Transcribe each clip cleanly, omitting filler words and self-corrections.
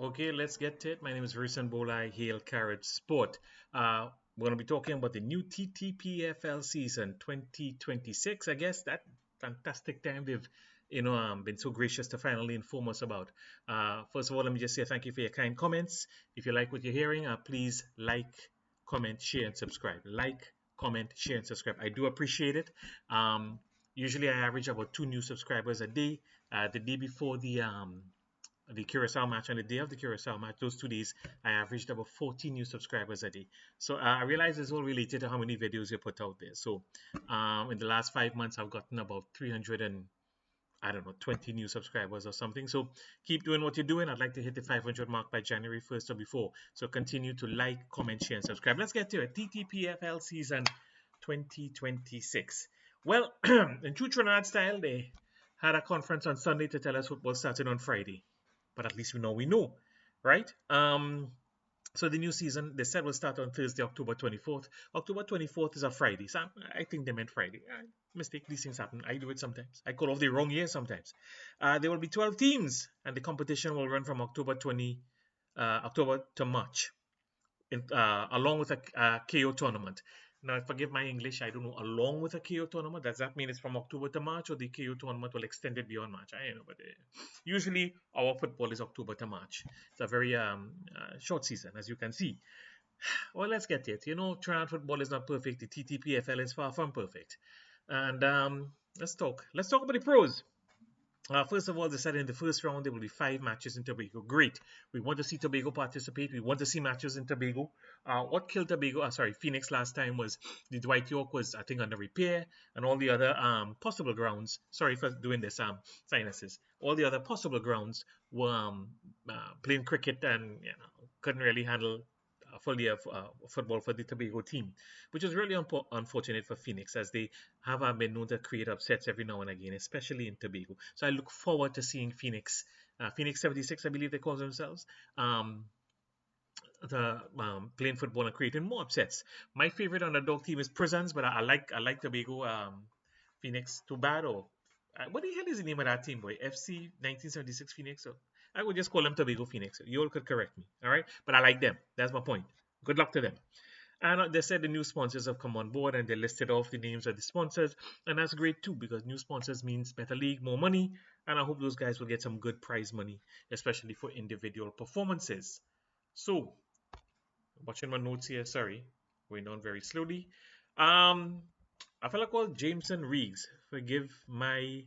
Okay, let's get to it. My name is Harrison Bola. I hail Carib-Sport. We're going to be talking about the new TTPFL season 2026. I guess that fantastic time they've been so gracious to finally inform us about. First of all, let me just say thank you for your kind comments. If you like what you're hearing, please like, comment, share, and subscribe. Like, comment, share, and subscribe. I do appreciate it. Usually, I average about 2 new subscribers a day. The day before the Curacao match and the day of the Curacao match, those 2 days, I averaged about 40 new subscribers a day. So I realize it's all related to how many videos you put out there. So in the last 5 months, I've gotten about 300 and I don't know, 20 new subscribers or something. So keep doing what you're doing. I'd like to hit the 500 mark by January 1st or before. So continue to like, comment, share, and subscribe. Let's get to it. TTPFL season 2026. Well, in true Trinidad style, they had a conference on Sunday to tell us football started on Friday. But at least we know, right? So the new season, they said will start on Thursday, October 24th. October 24th is a Friday. So I think they meant Friday. Mistake, these things happen. I do it sometimes. I call off the wrong year sometimes. There will be 12 teams, and the competition will run from October to March, along with a KO tournament. Now, forgive my English, I don't know, along with a KO tournament, does that mean it's from October to March, or the KO tournament will extend it beyond March? I don't know, but usually our football is October to March. It's a very short season, as you can see. Well, let's get it. Trinidad football is not perfect. The TTPFL is far from perfect. And let's talk. Let's talk about the pros. First of all, they said in the first round there will be 5 matches in Tobago. Great. We want to see Tobago participate. We want to see matches in Tobago. What killed Phoenix last time was the Dwight York was, I think, under repair, and all the other possible grounds. Sorry for doing this, sinuses. All the other possible grounds were playing cricket and couldn't really handle fully of football for the Tobago team, which is really unfortunate for Phoenix, as they have been known to create upsets every now and again, especially in Tobago. So I look forward to seeing Phoenix 76, I believe they call themselves, playing football and creating more upsets. My favorite underdog team is Prisons, but I like Tobago. Phoenix Tobago. What the hell is the name of that team, boy? FC 1976 Phoenix? So I would just call them Tobago Phoenix. You all could correct me, all right? But I like them. That's my point. Good luck to them. And they said the new sponsors have come on board, and they listed off the names of the sponsors. And that's great too, because new sponsors means better league, more money. And I hope those guys will get some good prize money, especially for individual performances. So, watching my notes here, sorry, going on very slowly. A fella called Jameson Riggs, forgive my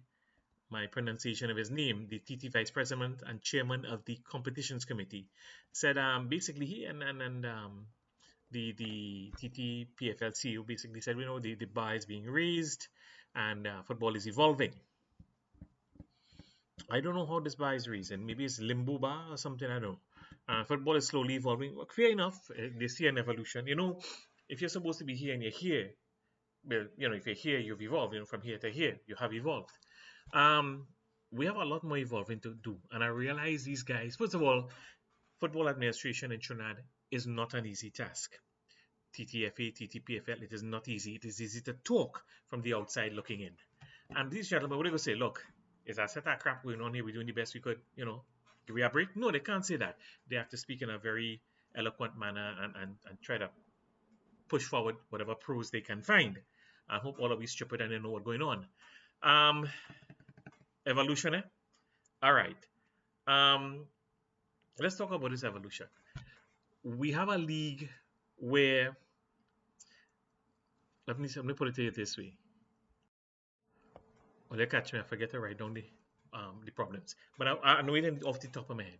pronunciation of his name, the TT Vice President and Chairman of the Competitions Committee, said basically he and the TTPFL CEO basically said, the bar is being raised and football is evolving. I don't know how this bar is raised, and maybe it's limbo bar or something, I don't know. Football is slowly evolving. Well, fair enough, they see an evolution. If you're supposed to be here and you're here, well, if you're here, you've evolved. From here to here, you have evolved. We have a lot more evolving to do, and I realize these guys. First of all, football administration in Trinidad is not an easy task. TTFA, TTPFL, it is not easy. It is easy to talk from the outside looking in. And these gentlemen, what are they going to say? Look, is a set of crap going on here? We're doing the best we could, give we a break? No, they can't say that. They have to speak in a very eloquent manner and try to push forward whatever pros they can find. I hope all of you stupid and they know what's going on. Evolution, eh? All right. Let's talk about this evolution. We have a league where, let me put it to you this way. Well, they catch me, I forget to write down the problems. But I know it off the top of my head.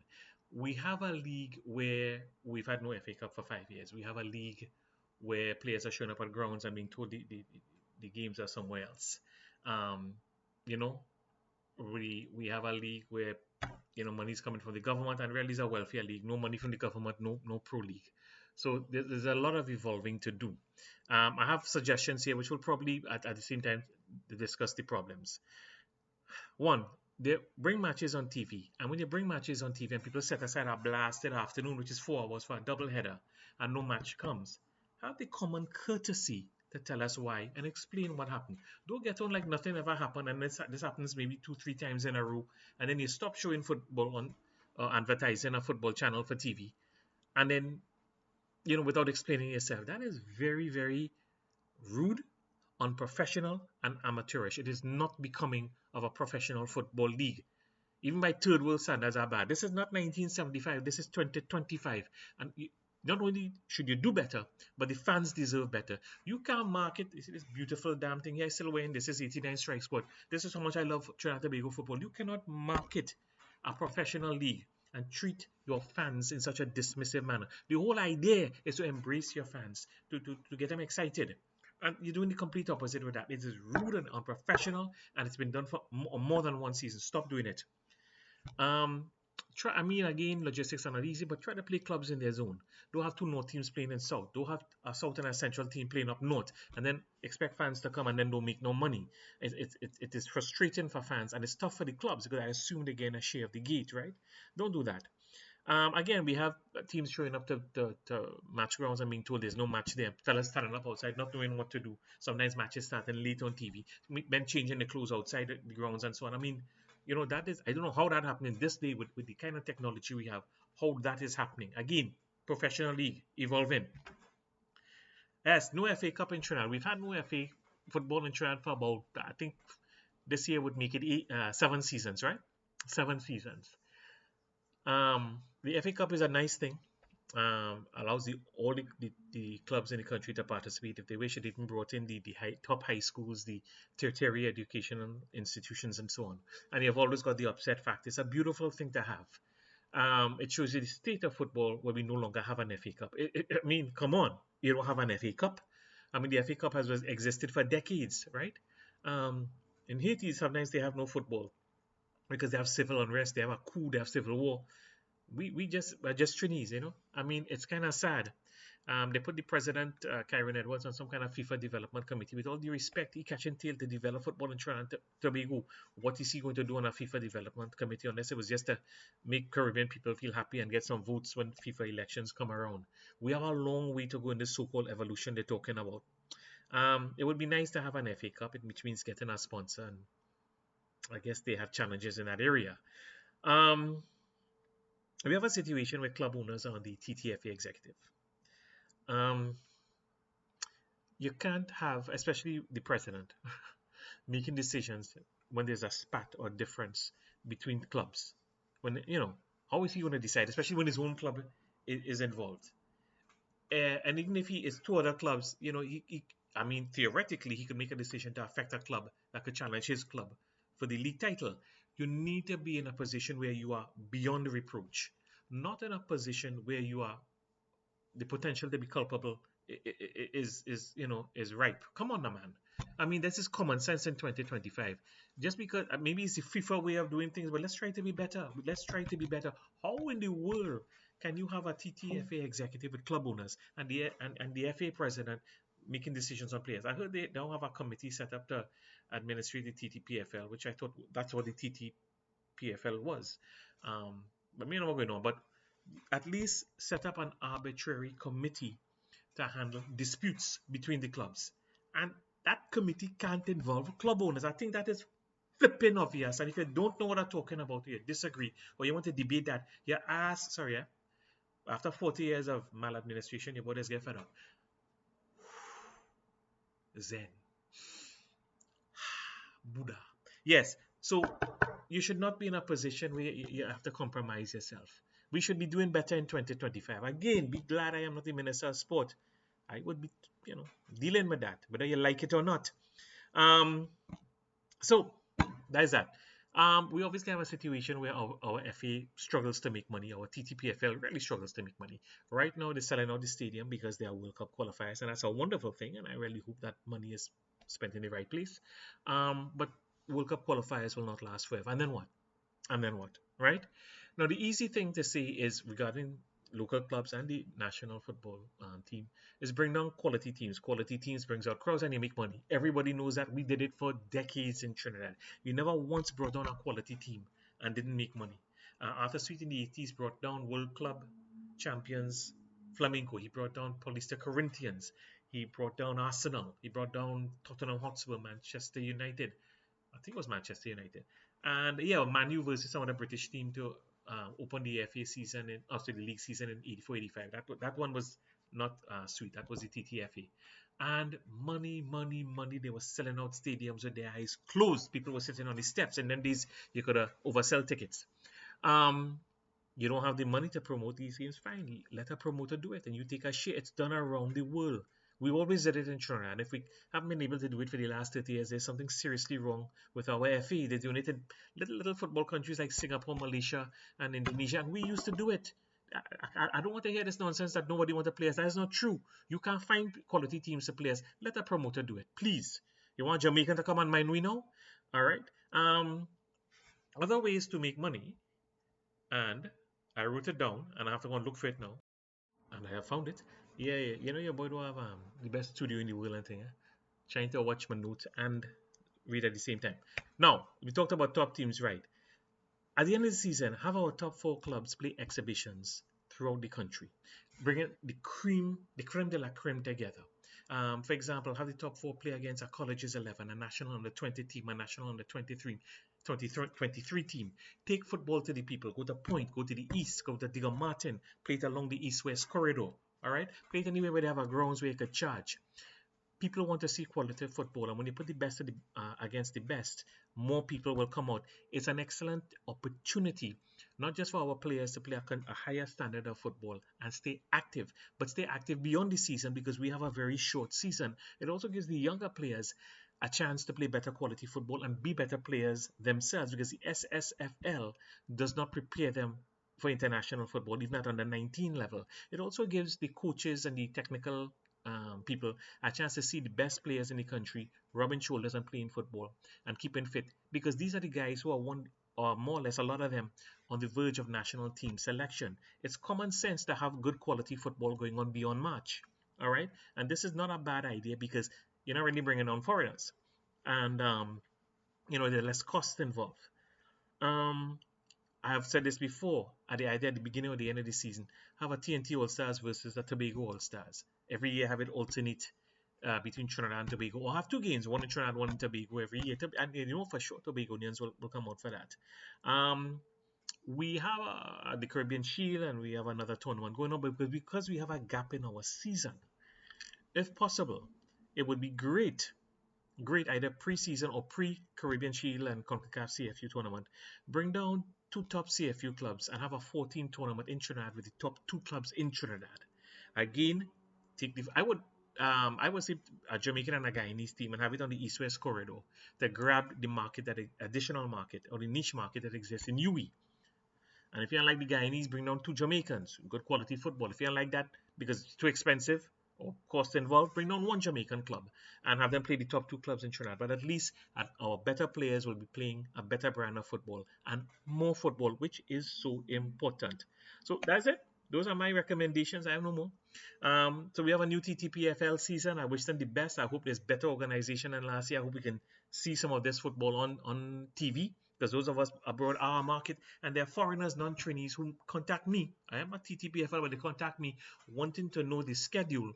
We have a league where we've had no FA Cup for 5 years. We have a league where players are showing up at grounds and being told the games are somewhere else. We have a league where money's coming from the government, and really is a welfare league. No money from the government, no pro league. So there's a lot of evolving to do. I have suggestions here which will probably at the same time discuss the problems. One, they bring matches on TV, and when you bring matches on TV and people set aside a blasted afternoon, which is 4 hours for a double header, and no match comes, have the common courtesy to tell us why and explain what happened. Don't get on like nothing ever happened, and this happens maybe 2-3 times in a row, and then you stop showing football advertising a football channel for TV, and then without explaining yourself. That is very, very rude, unprofessional, and amateurish. It is not becoming of a professional football league. Even by third world standards are bad. This is not 1975. This is 2025. And not only should you do better, but the fans deserve better. You can't market this beautiful damn thing. Yeah, I still wearing this is 89 strike sport. This is how much I love Trinidad Tobago football. You cannot market a professional league and treat your fans in such a dismissive manner. The whole idea is to embrace your fans, to get them excited. And you're doing the complete opposite with that. It is rude and unprofessional, and it's been done for more than one season. Stop doing it. I mean, again, logistics are not easy, but try to play clubs in their zone. Don't have two north teams playing in south. Don't have a south and a central team playing up north, and then expect fans to come and then don't make no money. It is frustrating for fans, and it's tough for the clubs because I assume they're getting a share of the gate, right? Don't do that. Again, we have teams showing up to match grounds and being told there's no match there. Fellas standing up outside, not knowing what to do. Sometimes matches starting late on TV. Men changing the clothes outside the grounds and so on. I mean, that is, I don't know how that happening this day with the kind of technology we have, how that is happening. Again, professional league evolving. Yes, no FA Cup in Trinidad. We've had no FA football in Trinidad for about, I think this year would make it 7 seasons, right? 7 seasons. The FA Cup is a nice thing. Allows all the clubs in the country to participate if they wish. It even brought in the top high schools, the tertiary educational institutions, and so on. And you've always got the upset factor. It's a beautiful thing to have. It shows you the state of football where we no longer have an FA Cup. I mean, come on, you don't have an FA Cup. I mean, the FA Cup has existed for decades, right? In Haiti, sometimes they have no football because they have civil unrest, they have a coup, they have civil war. We're just Trinis, I mean, it's kind of sad. They put the president, Kyron Edwards, on some kind of FIFA development committee. With all due respect, he catching tail to develop football in Trinidad and Tobago. What is he going to do on a FIFA development committee unless it was just to make Caribbean people feel happy and get some votes when FIFA elections come around? We have a long way to go in this so-called evolution they're talking about. It would be nice to have an FA Cup, which means getting a sponsor, and I guess they have challenges in that area. We have a situation where club owners are on the TTFA executive. You can't have, especially the president, making decisions when there's a spat or difference between clubs. When, how is he going to decide, especially when his own club is involved? And even if he is two other clubs, I mean, theoretically, he could make a decision to affect a club that could challenge his club for the league title. You need to be in a position where you are beyond reproach, not in a position where you are the potential to be culpable is ripe. Come on, now, man. I mean, this is common sense in 2025. Just because maybe it's the FIFA way of doing things, but let's try to be better. Let's try to be better. How in the world can you have a TTFA executive with club owners and the FA president making decisions on players? I heard they now have a committee set up to administrate the TTPFL, which I thought that's what the TTPFL was. But me not going on. But at least set up an arbitrary committee to handle disputes between the clubs. And that committee can't involve club owners. I think that is flipping obvious. And if you don't know what I'm talking about, you disagree, or you want to debate that, you ask, after 40 years of maladministration, your bodies get fed up. Zen. Buddha. Yes, so you should not be in a position where you have to compromise yourself. We should be doing better in 2025. Again, be glad I am not the Minister of Sport. I would be, dealing with that, whether you like it or not. So that is that. We obviously have a situation where our FA struggles to make money. Our TTPFL really struggles to make money. Right now, they're selling out the stadium because they are World Cup qualifiers, and that's a wonderful thing, and I really hope that money is spent in the right place. But World Cup qualifiers will not last forever. And then what? Right? Now, the easy thing to say is regarding local clubs and the national football team is bring down quality teams. Quality teams brings out crowds and you make money. Everybody knows that. We did it for decades in Trinidad. We never once brought down a quality team and didn't make money. Arthur Sweet in the 80s brought down World Club champions Flamengo. He brought down Paulista Corinthians. He brought down Arsenal. He brought down Tottenham Hotspur, Manchester United. I think it was Manchester United. And yeah, Man U versus some of the British team to opened the FA season after the league season in 84-85. That one was not sweet. That was the TTFA. And money, money, money. They were selling out stadiums with their eyes closed. People were sitting on the steps, and then these you could oversell tickets. Um, you don't have the money to promote these games, fine. Let a promoter do it and you take a share. It's done around the world. We always did it in Trinidad. If we haven't been able to do it for the last 30 years, there's something seriously wrong with our FA. They donated little football countries like Singapore, Malaysia, and Indonesia, and we used to do it. I don't want to hear this nonsense that nobody wants to play us. That is not true. You can't find quality teams to play us. Let a promoter do it, please. You want Jamaican to come and mind we know? All right. Other ways to make money, and I wrote it down, and I have to go and look for it now. And I have found it. Yeah, yeah. You know your boy don't have the best studio in the world and thing. Trying to watch my notes and read at the same time. Now, we talked about top teams, right? At the end of the season, have our top 4 clubs play exhibitions throughout the country, bringing the creme de la creme together. For example, have the top 4 play against a college's 11, a national under 20 team, a national under 23 team. Take football to the people. Go to Point, go to the East, go to Digger Martin, play it along the East-West corridor. All right? Play it anywhere where they have a grounds where you could charge. People want to see quality football, and when you put the best against the best, more people will come out. It's an excellent opportunity, not just for our players to play a higher standard of football and stay active, but stay active beyond the season because we have a very short season. It also gives the younger players a chance to play better quality football and be better players themselves because the SSFL does not prepare them for international football, even at under 19 level. It also gives the coaches and the technical people a chance to see the best players in the country rubbing shoulders and playing football and keeping fit because these are the guys who are one or more or less a lot of them on the verge of national team selection. It's common sense to have good quality football going on beyond March. All right, and this is not a bad idea because you're not really bringing on foreigners, and there's less cost involved. I have said this before at the beginning or the end of the season. Have a TNT All Stars versus a Tobago All Stars. Every year have it alternate between Trinidad and Tobago. Or have 2 games, one in Trinidad, one in Tobago every year. And for sure Tobagonians will come out for that. We have the Caribbean Shield and we have another tournament going on, but because we have a gap in our season, if possible, it would be great either pre-season or pre-Caribbean Shield and CONCACAF CFU tournament. Bring down 2 top CFU clubs and have a 14 tournament in Trinidad with the top 2 clubs in Trinidad. Again, I would say a Jamaican and a Guyanese team and have it on the East-West corridor to grab the market, that additional market or the niche market that exists in UE. And if you don't like the Guyanese, bring down 2 Jamaicans, good quality football. If you don't like that because it's too expensive or cost involved, bring down 1 Jamaican club and have them play the top 2 clubs in Trinidad. But at least our better players will be playing a better brand of football and more football, which is so important. So that's it. Those are my recommendations. I have no more. So we have a new TTPFL season. I wish them the best. I hope there's better organization than last year. I hope we can see some of this football on TV. Because those of us abroad are our market, and there are foreigners, non-trainees, who contact me. I am a TTPFL, but they contact me wanting to know the schedule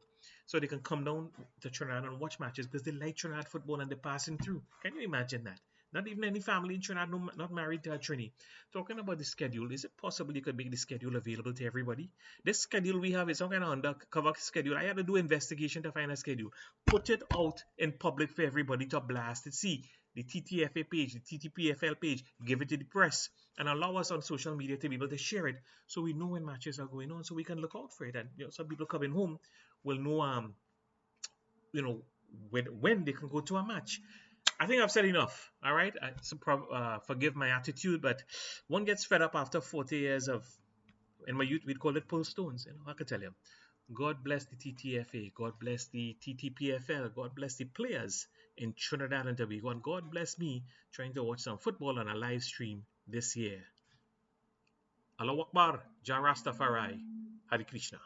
so they can come down to Trinidad and watch matches because they like Trinidad football and they're passing through. Can you imagine that? Not even any family in Trinidad, not married to a trainee. Talking about the schedule, is it possible you could make the schedule available to everybody? This schedule we have is some kind of undercover schedule. I had to do investigation to find a schedule. Put it out in public for everybody to blast it. See, the TTFA page, the TTPFL page, give it to the press and allow us on social media to be able to share it so we know when matches are going on so we can look out for it. And some people coming home will know when they can go to a match. I think I've said enough. All right, forgive my attitude, but one gets fed up after 40 years of, in my youth we'd call it pull stones. I can tell you, God bless the TTFA, God bless the TTPFL, God bless the players in Trinidad and Tobago, and God bless me trying to watch some football on a live stream this year. Allah Akbar, Jah Rastafari, Hare Krishna.